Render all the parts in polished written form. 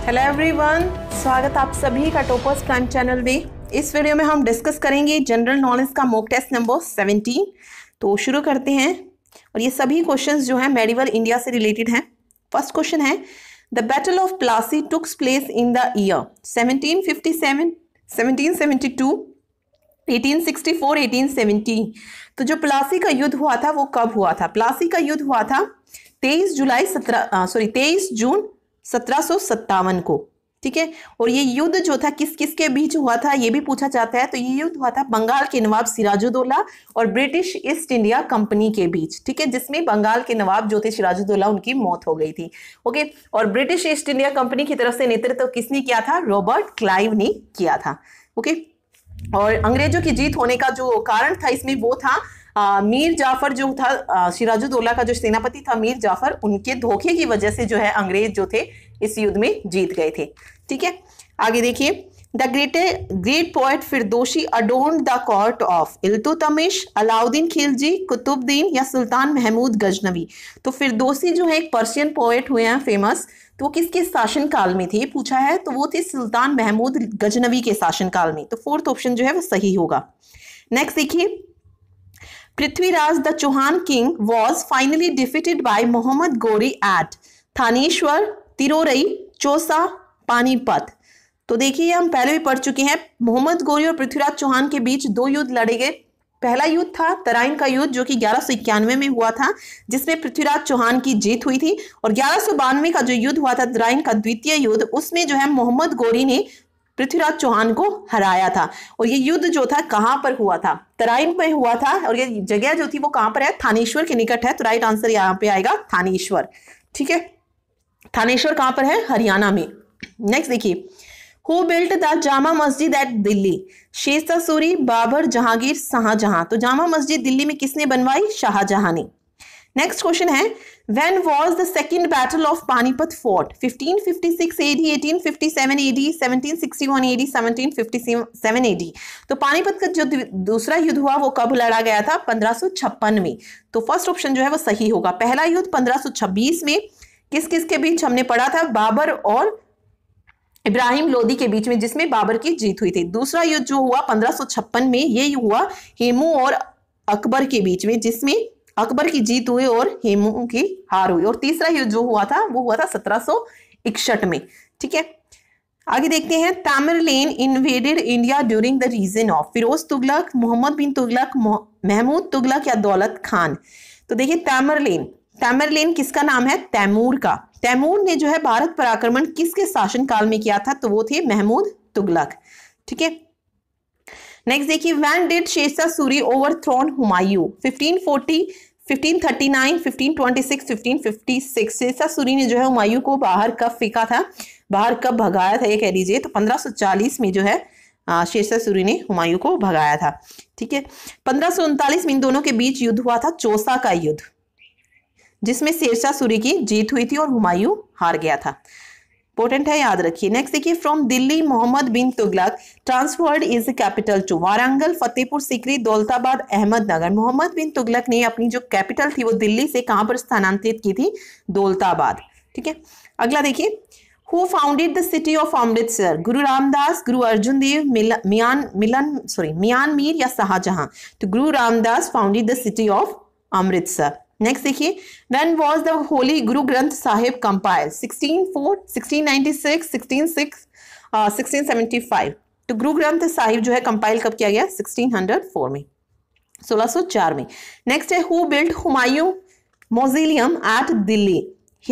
Hello everyone, स्वागत आप सभी का टॉपर्स प्राइम चैनल में। इस वीडियो में हम डिस्कस करेंगे जनरल नॉलेज का मॉक टेस्ट नंबर 17। तो शुरू करते हैं और ये सभी क्वेश्चंस जो हैं मेडिवल इंडिया से रिलेटेड हैं। फर्स्ट क्वेश्चन है, the battle of Plassey takes place in the year 1757, 1772, 1864, 1870। तो जो प्लासी का युद्ध हुआ था वो कब हुआ था? प्लासी का युद्ध हुआ था 23 जून 1757 को। ठीक है, और ये युद्ध जो था किस किस के बीच हुआ था ये भी पूछा जाता है। तो ये युद्ध हुआ था बंगाल के नवाब सिराजुद्दौला और ब्रिटिश ईस्ट इंडिया कंपनी के बीच। ठीक है, जिसमें बंगाल के नवाब जो थे सिराजुद्दौला, उनकी मौत हो गई थी। ओके, और ब्रिटिश ईस्ट इंडिया कंपनी की तरफ से नेतृत्व किसने किया था? रॉबर्ट क्लाइव ने किया था। ओके, और अंग्रेजों की जीत होने का जो कारण था इसमें वो था मीर जाफर जो था, सिराजुद्दौला का जो सेनापति था मीर जाफर, उनके धोखे की वजह से जो है अंग्रेज जो थे इस युद्ध में जीत गए थे। ठीक है, आगे देखिए, the great poet Firdausi adorned the court of Iltutmish, Alauddin Khilji, Qutbuddin या सुल्तान महमूद गजनवी। तो फिरदौसी जो है एक पर्शियन पोएट हुए हैं फेमस, तो वो किसके शासन काल में थे पूछा है? तो वो थे सुल्तान महमूद गजनवी के शासन काल में। तो फोर्थ ऑप्शन जो है वो सही होगा। नेक्स्ट देखिए, Prithviraj the Chauhan king was finally defeated by Mohammad Ghori at Thaneshwar, Taraori, Chausa, Panipat. तो देखिए हम पहले भी पढ़ चुके हैं, मोहम्मद गोरी और पृथ्वीराज चौहान के बीच दो युद्ध लड़े गए। पहला युद्ध था तराइन का युद्ध जो कि 1191 में हुआ था, जिसमें पृथ्वीराज चौहान की जीत हुई थी। और 1192 का जो युद्ध हुआ था तराइन का द्वितीय युद्ध, उसमें जो है मोहम्मद गोरी ने पृथ्वीराज चौहान को हराया था। और ये युद्ध जो था कहां पर हुआ था? तराइन में हुआ था। और ये जगह जो थी वो कहां पर है? थानेश्वर के निकट है। तो राइट आंसर यहाँ पे आएगा थानेश्वर। ठीक है, थानेश्वर कहां पर है? हरियाणा में। नेक्स्ट देखिए, who built the Jama Masjid eight Delhi? Sher Shah Suri, Babar, Jahangir, Shahjahan. तो जामा मस्जिद दिल्ली में किसने बनवाई? शाहजहां ने। नेक्स्ट क्वेश्चन है, when was the second battle of Panipat fort? 1556 AD, 1857 AD, 1761 AD, 1757 AD। तो पानीपत का जो दूसरा युद्ध हुआ वो कब लड़ा गया था? 1556 में। तो फर्स्ट ऑप्शन जो है वो सही होगा। पहला युद्ध 1526 में किस किस के बीच हमने पढ़ा था? बाबर और इब्राहिम लोदी के बीच में, जिसमें बाबर की जीत हुई थी। दूसरा युद्ध जो हुआ 1556 में, ये हुआ हेमू और अकबर के बीच में, जिसमें अकबर की जीत हुई और हेमू की हार हुई। और तीसरा युद्ध जो हुआ था वो हुआ था 1761 में। ठीक है, आगे देखते हैं, Tamerlane invaded India during the reason of? Firoz Tughlaq, Muhammad bin Tughlaq, Mahmud Tughlaq या दौलत खान। तो देखिए तामिरलेन किसका नाम है? तैमूर का। तैमूर ने जो है भारत पर आक्रमण किसके शासन काल में किया था? तो वो थे महमूद तुगलक। ठीक है, नेक्स्ट देखिए, when did Sher Shah Suri overthrown Humayun? 1540, 1539, 1526, 1556। Sher Shah Suri ने जो है हुमायूं को बाहर कब फेंका था, बाहर कब भगाया था ये कह लीजिए? तो 1540 में जो है शेरशाह सूरी ने हुमायूं को भगाया था। ठीक है, 1539 में इन दोनों के बीच युद्ध हुआ था, चौसा का युद्ध, जिसमें शेरशाह सूरी की जीत हुई थी और हुमायूं हार गया था। इंपॉर्टेंट है, याद रखिए। नेक्स्ट देखिए, from Delhi Muhammad bin Tughlaq transferred his capital to? Warangal, Fatehpur Sikri, Daulatabad, Ahmednagar. Muhammad bin Tughlaq ने अपनी जो कैपिटल थी वो दिल्ली से कहां पर स्थानांतरित की थी? दौलताबाद। ठीक है, अगला देखिए, who founded the city of Amritsar? गुरु रामदास, गुरु अर्जुन देव, मियान मीर या शाहजहां? तो गुरु Ramdas founded the city of Amritsar. Next देखिए, when was the Holi Guru Granth Sahib compiled? 1604, 1696, 1675। तो गुरु ग्रंथ साहिब जो है कंपाइल कब किया गया? 1604 में, 1604 में। नेक्स्ट है, who built Humayun mausoleum at Delhi?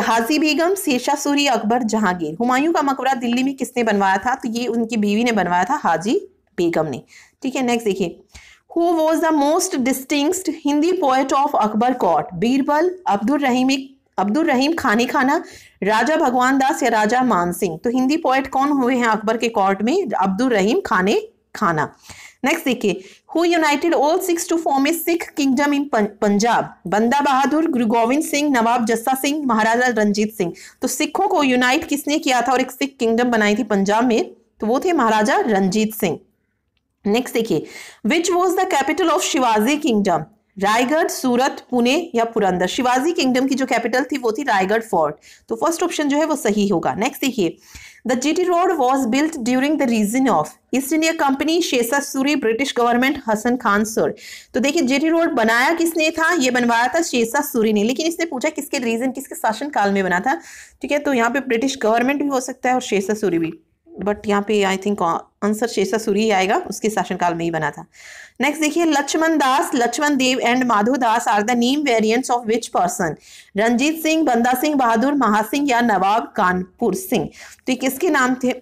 Haji Begum, Sher Shah Suri, Akbar, Jahangir. Humayun का मकबरा दिल्ली में किसने बनवाया था? तो ये उनकी बीवी ने बनवाया था, हाजी बेगम ने। ठीक है, नेक्स्ट देखिए, Who was the most distinguished Hindi poet of Akbar court? Birbal, Abdul रहीम खाने खाना, राजा भगवान दास या राजा मान सिंह। तो हिंदी पोएट कौन हुए हैं अकबर के कोर्ट में? अब्दुल रहीम खाने खाना। नेक्स्ट देखिए, who united all Sikhs to form a Sikh kingdom in Punjab? Banda Bahadur, गुरु गोविंद सिंह, नवाब जस्सा सिंह, महाराजा रंजीत सिंह। तो सिखों को यूनाइट किसने किया था और एक सिख किंगडम बनाई थी पंजाब में? तो वो थे महाराजा रंजीत सिंह। नेक्स्ट देखिए, which was the capital of Shivaji kingdom? Raigad, Surat, Pune या पुरंदर। शिवाजी किंगडम की जो कैपिटल थी वो थी रायगढ़ फोर्ट। तो फर्स्ट ऑप्शन जो है वो सही होगा। नेक्स्ट देखिए, the GT road was built during the reason of East India company, शेषा Suri, British government, Hasan Khan sir. तो देखिए जीटी रोड बनाया किसने था, ये बनवाया था शेषा सूरी ने, लेकिन इसने पूछा किसके रीजन, किसके शासन काल में बना था। ठीक है, तो यहाँ पे ब्रिटिश गवर्नमेंट भी हो सकता है और शेषा सूरी भी, बट यहाँ पे आई थिंक आंसर शेषा सूरी ही आएगा, उसके शासनकाल में ही बना था। नेक्स्ट देखिए, Lakshman Das, Lakshman Dev and Madhav Das are the name variants of which person. Ranjit Singh, Banda Singh बहादुर, महासिंह या नवाब कानपुर सिंह। तो ये किसके नाम थे?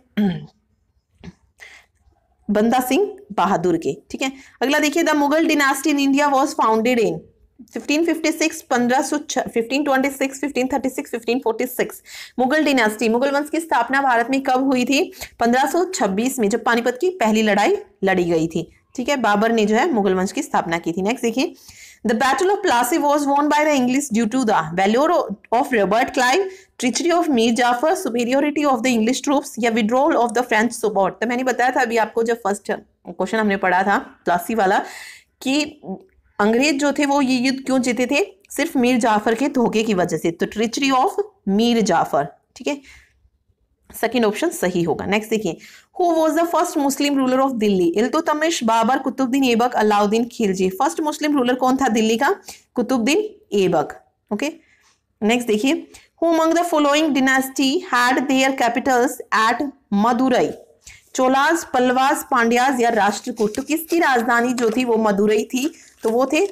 बंदा सिंह बहादुर के। ठीक है, अगला देखिए, the Mughal dynasty in India was founded in 1556, 1526, 1536, 1546। Mughal dynasty, Mughal वंश की स्थापना भारत में कब हुई थी? 1526 में, जब पानीपत की पहली लड़ाई लड़ी गई थी। ठीक है, बाबर ने जो है मुगल वंश की स्थापना की थी। नेक्स्ट देखिए, the battle of Plassey was won by the English due to the valour of Robert Clive, treachery of Mir Jafar, superiority of the English troops या withdrawal of the French support. तो मैंने बताया था अभी आपको जब फर्स्ट क्वेश्चन हमने पढ़ा था प्लासी वाला, कि अंग्रेज जो थे वो ये युद्ध क्यों जीते थे? सिर्फ मीर जाफर के धोखे की वजह से। तो ट्रिचरी ऑफ मीर जाफर। ठीक है, सेकंड ऑप्शन सही होगा। नेक्स्ट देखिए, who was the first Muslim ruler of Delhi? Iltutmish, Babur, Qutbuddin Aibak, Alauddin Khilji. First Muslim ruler कौन था दिल्ली का? कुतुबुद्दीन ऐबक। ओके, नेक्स्ट देखिए, who among the following dynasty had their capitals at Madurai? Cholas, Pallavas, Pandyas या राष्ट्रकूट। तो किसकी राजधानी जो थी वो मदुरई थी? तो वो थे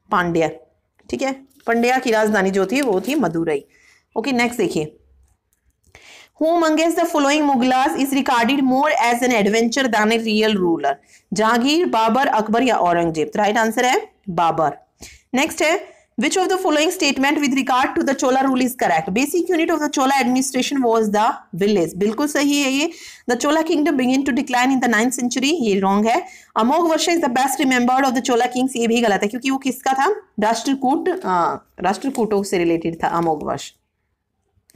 पांड्या। ठीक है, पांड्या की राजधानी जो थी वो थी मदुरई। ओके, नेक्स्ट देखिए, Who amongst the following Mughals is regarded more as an adventure than a real ruler? Jahangir, Babur, Akbar या औरंगजेब। तो राइट आंसर है बाबर। नेक्स्ट है, which of the following statement with regard to the Chola rule is correct? Basic unit of the Chola administration was the village। बिल्कुल सही है ये। The Chola kingdom began to decline in the 9th century। ये wrong है। अमोघ वर्ष is the best remembered of the Chola kings। ये भी गलत है क्योंकि वो किसका था? राष्ट्रकूटों से रिलेटेड था अमोघ वर्ष।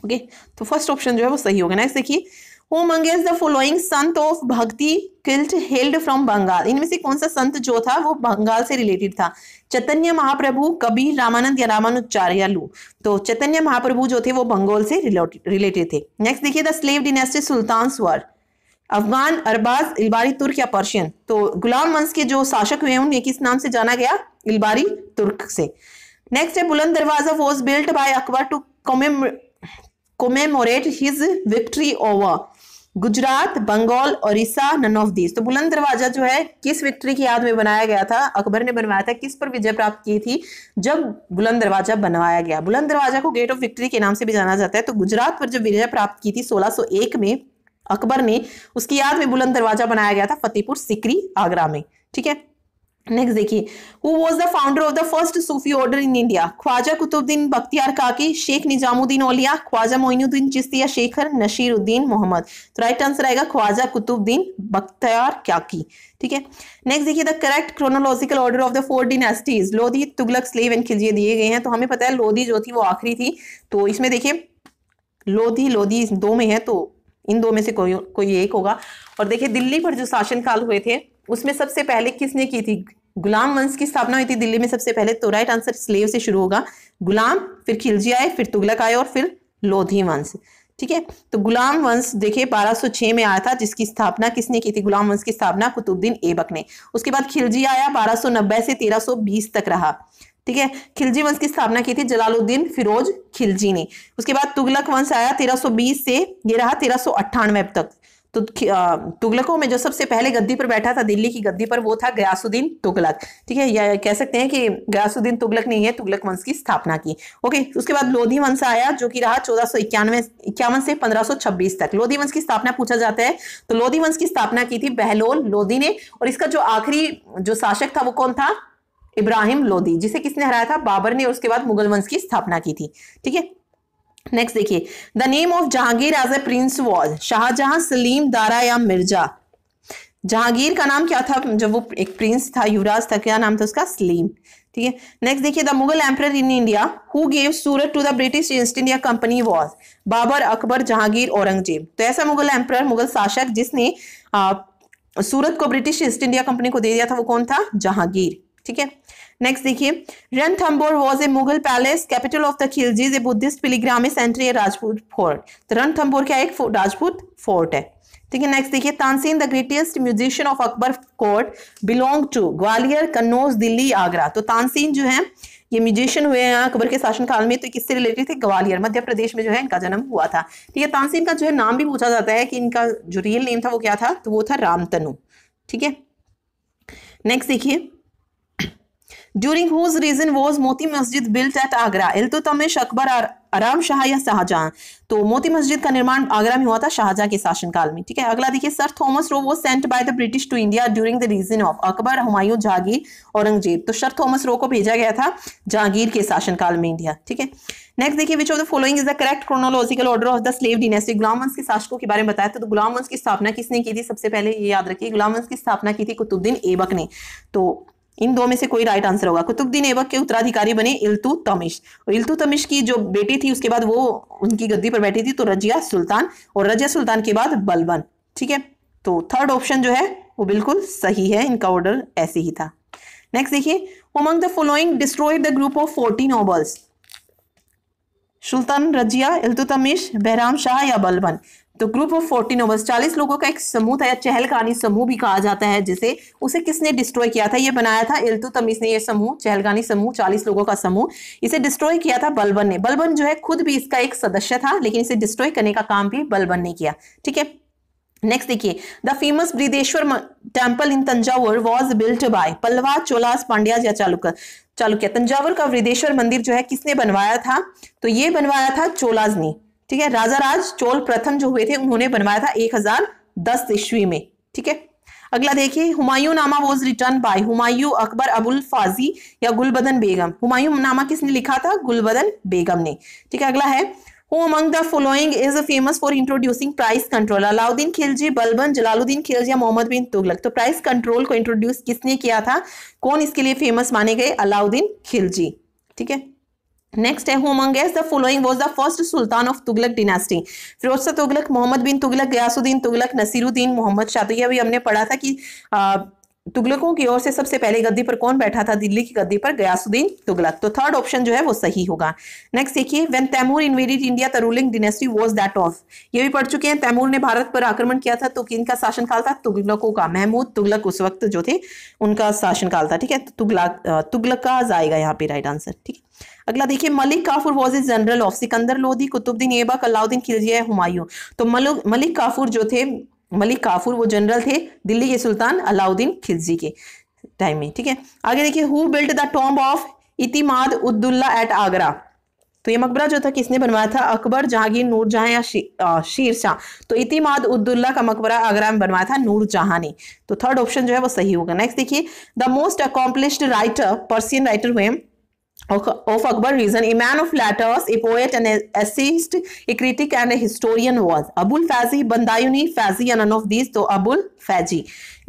ओके, तो फर्स्ट ऑप्शन जो है वो सही होगा। नेक्स्ट देखिए, who amongst the following Sant of भक्ति किल्ट हेल्ड फ्रॉम बंगाल? इनमें से कौन सा संत जो था वो बंगाल से रिलेटेड था? चैतन्य महाप्रभु, कबीर, रामानंद या रामानुजाचार्यालु। तो चैतन्य महाप्रभु जो थे वो बंगाल से रिलेटेड थे। नेक्स्ट देखिए, द स्लेव डिनेस्टी सुल्तान्स वर अफगान, अरबाज, इलबारी, तुर्क या पर्शियन। तो गुलाम वंश के जो शासक हुए उन्हें किस नाम से जाना गया? इलबारी तुर्क से। नेक्स्ट है, Buland Darwaza was built by Akbar to commemorate his victory over Gujarat, Bengal, Odisha, none of these. तो बुलंद दरवाजा जो है किस विक्ट्री की याद में बनाया गया था? अकबर ने बनवाया था। किस पर विजय प्राप्त की थी जब बुलंद दरवाजा बनवाया गया? बुलंद दरवाजा को गेट ऑफ विक्ट्री के नाम से भी जाना जाता है। तो गुजरात पर जब विजय प्राप्त की थी 1601 में अकबर ने, उसकी याद में बुलंद दरवाजा बनाया गया था फतेहपुर सिकरी, आगरा में। ठीक है, नेक्स्ट देखिए, who was the founder of the first Sufi order in India? Khwaja Qutbuddin Bakhtiyar Kaki, Sheikh Nizamuddin औलिया, ख्वाजा मोइनुद्दीन चिश्ती या शेख नसीरुद्दीन मोहम्मद। तो राइट आंसर आएगा ख्वाजा कुतुबुद्दीन बख्तियार काकी। ठीक है, नेक्स्ट देखिए, the correct chronological order of the 4 dynasties Lodhi, Tughlaq, slave and Khilji दिए गए हैं। तो हमें पता है लोधी जो थी वो आखिरी थी। तो इसमें देखिए लोधी दो में है, तो इन दो में से कोई एक होगा। और देखिए दिल्ली पर जो शासनकाल हुए थे उसमें सबसे पहले किसने की थी? गुलाम वंश की स्थापना हुई थी दिल्ली में सबसे पहले। तो राइट आंसर स्लेव से शुरू होगा। गुलाम, फिर खिलजी आए, फिर तुगलक आए और फिर लोधी वंश। ठीक है, तो गुलाम वंश देखिए 1206 में आया था, जिसकी स्थापना किसने की थी? गुलाम वंश की स्थापना कुतुबुद्दीन ऐबक ने। उसके बाद खिलजी आया 1290 से 1320 तक रहा। ठीक है, खिलजी वंश की स्थापना की थी जलालुद्दीन फिरोज खिलजी ने। उसके बाद तुगलक वंश आया 1320 से ये रहा 1398 तक। तो तुगलकों में जो सबसे पहले गद्दी पर बैठा था दिल्ली की गद्दी पर वो था गयासुद्दीन तुगलक। ठीक है, या कह सकते हैं कि गयासुद्दीन तुगलक ने ये तुगलक वंश की स्थापना की। ओके, उसके बाद लोधी वंश आया जो कि रहा 1451 से 1526 तक। लोधी वंश की स्थापना पूछा जाता है तो लोधी वंश की स्थापना की थी बहलोल लोधी ने। और इसका जो आखिरी जो शासक था वो कौन था? इब्राहिम लोधी, जिसे किसने हराया था? बाबर ने। और उसके बाद मुगल वंश की स्थापना की थी। ठीक है, नेक्स्ट देखिए, the name of Jahangir as a prince was Shahjahan, Salim, Dara या मिर्जा। जहांगीर का नाम क्या था जब वो एक प्रिंस था, युवराज था? क्या नाम था उसका? सलीम। ठीक है, नेक्स्ट देखिए, the Mughal emperor in India who gave Surat to the British East India company was Babur, Akbar, Jahangir, Aurangzeb. तो ऐसा मुगल एम्परर, मुगल शासक जिसने सूरत को ब्रिटिश ईस्ट इंडिया कंपनी को दे दिया था वो कौन था? जहांगीर। ठीक है। नेक्स्ट देखिए, Ranthambore was a Mughal palace, capital of the Khiljis, a Buddhist pilgrimage centre, a Rajput fort. तो रणथंबोर क्या एक राजपूत फोर्ट है, ठीक है। नेक्स्ट देखिए, Tansen the greatest musician of Akbar court belong to Gwalior, Kannauj, Delhi, Agra. तो तानसेन जो है ये म्यूजिशियन हुए हैं अकबर के शासनकाल में, तो किससे रिलेटेड थे? ग्वालियर, मध्य प्रदेश में जो है इनका जन्म हुआ था, ठीक है। तानसेन का जो है नाम भी पूछा जाता है कि इनका जो रियल नेम था वो क्या था, तो वो था रामतनु, ठीक है। नेक्स्ट देखिए, during whose reason was Moti Masjid built at Agra, Iltutmish, Akbar, आराम शाह या शाहजहां। तो मोती मस्जिद का निर्माण आगरा में हुआ था शाहजहां के शासनकाल में, ठीक है। अगला देखिए, sir Thomas Roe was sent by the British to India during the reason of Akbar, Humayun, Jahangir, Aurangzeb. तो सर थॉमस रो को भेजा गया था जहांगीर के शासनकाल में इंडिया, ठीक है। नेक्स्ट देखिए, which of the following is the correct chronological order of the slave dynasty. गुलाम वंश के शासकों के बारे में बताया, तो गुलाम वंश की स्थापना किसने की थी? सबसे पहले ये याद रखिए, गुलाम वंश की स्थापना की थी कुतुबुद्दीन ऐबक ने। तो इन दो में से कोई राइट आंसर होगा। कुतुबुद्दीन ऐबक के उत्तराधिकारी बने इल्तुतमिश, और इल्तुतमिश की जो बेटी थी उसके बाद वो उनकी गद्दी पर बैठी थी, तो रजिया सुल्तान, और रजिया सुल्तान के बाद बलबन, ठीक है। तो थर्ड ऑप्शन जो है वो बिल्कुल सही है, इनका ऑर्डर ऐसे ही था। नेक्स्ट देखिए, among the following destroyed the group of 40 nobles, Sultan Razia, Iltutmish, Bahram Shah या बलबन। तो ग्रुप ऑफ 40 नोबल्स, 40 लोगों का एक समूह था, या चहलगानी समूह भी कहा जाता है जिसे, उसे किसने डिस्ट्रॉय किया था? ये बनाया था इल्तुतमिश ने, ये समूह चहलगानी समूह 40 लोगों का समूह, इसे डिस्ट्रॉय किया था बलबन ने। बलबन जो है खुद भी इसका एक सदस्य था, लेकिन इसे डिस्ट्रॉय करने का काम भी बलबन ने किया, ठीक है। नेक्स्ट देखिए, the famous Brihadeshwara temple in Thanjavur was built by Pallava, Cholas, Pandyas या चालुक्य। तंजावुर का बृहदेश्वर मंदिर जो है किसने बनवाया था? तो ये बनवाया था चोलाज ने, ठीक है। राजा राज चोल प्रथम जो हुए थे उन्होंने बनवाया था 1010 ईस्वी में, ठीक है। अगला देखिए, Humayun Nama was written by Humayun, Akbar, Abul Fazl या गुलबदन बेगम। हुमायूं नामा किसने लिखा था? गुलबदन बेगम ने, ठीक है। अगला है, Who among the following is famous for introducing price control? Alauddin Khilji, Balban, Jalaluddin Khilji या मोहम्मद बिन तुगलक। तो प्राइस कंट्रोल को इंट्रोड्यूस किसने किया था? कौन इसके लिए फेमस माने गए? अलाउद्दीन खिलजी, ठीक है। नेक्स्ट है, Who among the following was the first sultan of Tughlaq dynasty? Firoz Shah Tughlaq, Muhammad bin Tughlaq, Ghiyasuddin Tughlaq, Nasiruddin Muhammad Shah. तो ये अभी हमने पढ़ा था कि तुगलकों की ओर से सबसे पहले गद्दी पर कौन बैठा था? दिल्ली की गद्दी पर गयासुद्दीन तुगलक। तो थर्ड ऑप्शन जो है वो सही होगा। नेक्स्ट देखिए, when Timur invaded India the ruling dynasty was that of. ये भी पढ़ चुके हैं, तैमूर ने भारत पर आक्रमण किया था, तो किनका शासनकाल था? तुगलकों का। महमूद तुगलक उस वक्त जो थे उनका शासनकाल था, ठीक है। तुगलकाज आएगा यहाँ पे राइट आंसर, ठीक है। अगला देखिए, Malik Kafur was a general of Sikandar Lodi, Qutbuddin Aibak, Alauddin Khilji, Humayun. तो मलिक काफूर जो थे, मलिक काफूर वो जनरल थे दिल्ली के सुल्तान अलाउद्दीन खिलजी के टाइम में, ठीक है। आगे देखिए, who built the tomb of Itimad Uddaula at Agra. तो ये मकबरा जो था किसने बनवाया था? अकबर, जहांगीर, नूरजहां या शेर शाह। तो इतिमाद उद्दौला का मकबरा आगरा में बनवाया था नूरजहां ने। तो थर्ड ऑप्शन जो है वो सही होगा। नेक्स्ट देखिए, the most accomplished writer, Persian writer हुए of Akbar region, a man of letters, a poet, an essayist, a critic and a historian was Abul Fazli, Bandayuni, Fazi, and none of these, तो Abul Fazli.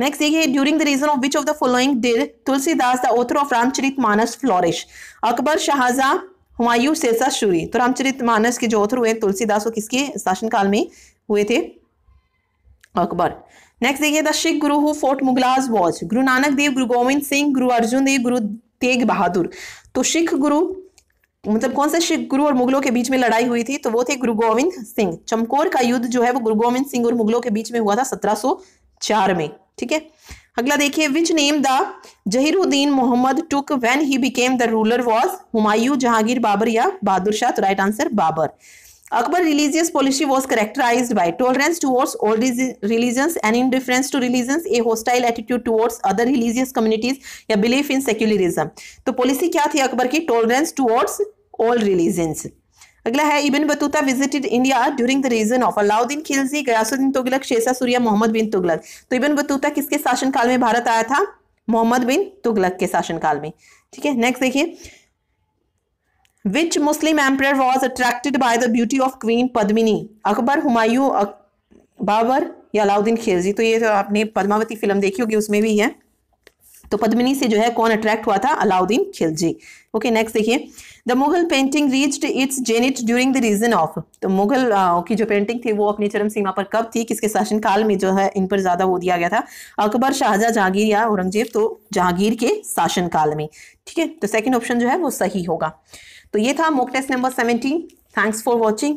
Next देखिए, during the reign of which of the following did Tulsidas, the author of Ramcharitmanas, flourish? Akbar, Shahjahan, Humayun, Sher Shah Suri. तो रामचरितमानस के जो author हुए तुलसीदास, वो किसके शासनकाल में हुए थे? अकबर। नेक्स्ट देखिए, the Sikh Guru who fort मुगलाज was Guru Nanak Dev, गुरु गोविंद सिंह, गुरु अर्जुन देव, गुरु तेग बहादुर। तो सिख गुरु मतलब कौन से सिख गुरु और मुगलों के बीच में लड़ाई हुई थी? तो वो थे गुरु गोविंद सिंह। चमकौर का युद्ध जो है वो गुरु गोविंद सिंह और मुगलों के बीच में हुआ था 1704 में, ठीक है। अगला देखिए, which name the Zahiruddin Mohammad took when he became the ruler was? Humayun, Jahangir, Babur या बहादुर शाह। तो right answer Babur. Akbar religious policy was characterized by tolerance towards all religions and indifference to religions, a hostile attitude towards other religious communities या belief in secularism। तो policy क्या थी अकबर की? tolerance towards all religions। अगला है, Ibn Battuta visited India during the reason of Alauddin Khilji, Ghiyasuddin Tughlaq, Sher Shah Suri, Muhammad bin Tughlaq. तो Ibn Battuta किसके शासनकाल में भारत आया था? मोहम्मद बिन तुगलक के शासनकाल में, ठीक है। नेक्स्ट देखिए, Which Muslim emperor was attracted by the beauty of Queen Padmini? Akbar, Humayun, Babar या अलाउद्दीन खिलजी। तो ये तो आपने पद्मावती फिल्म देखी होगी, उसमें भी है। तो पद्मिनी से जो है कौन अट्रैक्ट हुआ था? अलाउद्दीन खिलजी। ओके, नेक्स्ट देखिए, the Mughal painting reached its zenith during the reason of. तो मुगल की जो पेंटिंग थी वो अपनी चरम सीमा पर कब थी, किसके शासनकाल में जो है इन पर ज्यादा वो दिया गया था? अकबर, शाहजहां, जहांगीर या औरंगजेब? तो जहांगीर के शासनकाल में। ठीक है, तो सेकंड ऑप्शन जो है वो सही होगा। तो ये था mock test number 17। Thanks for watching.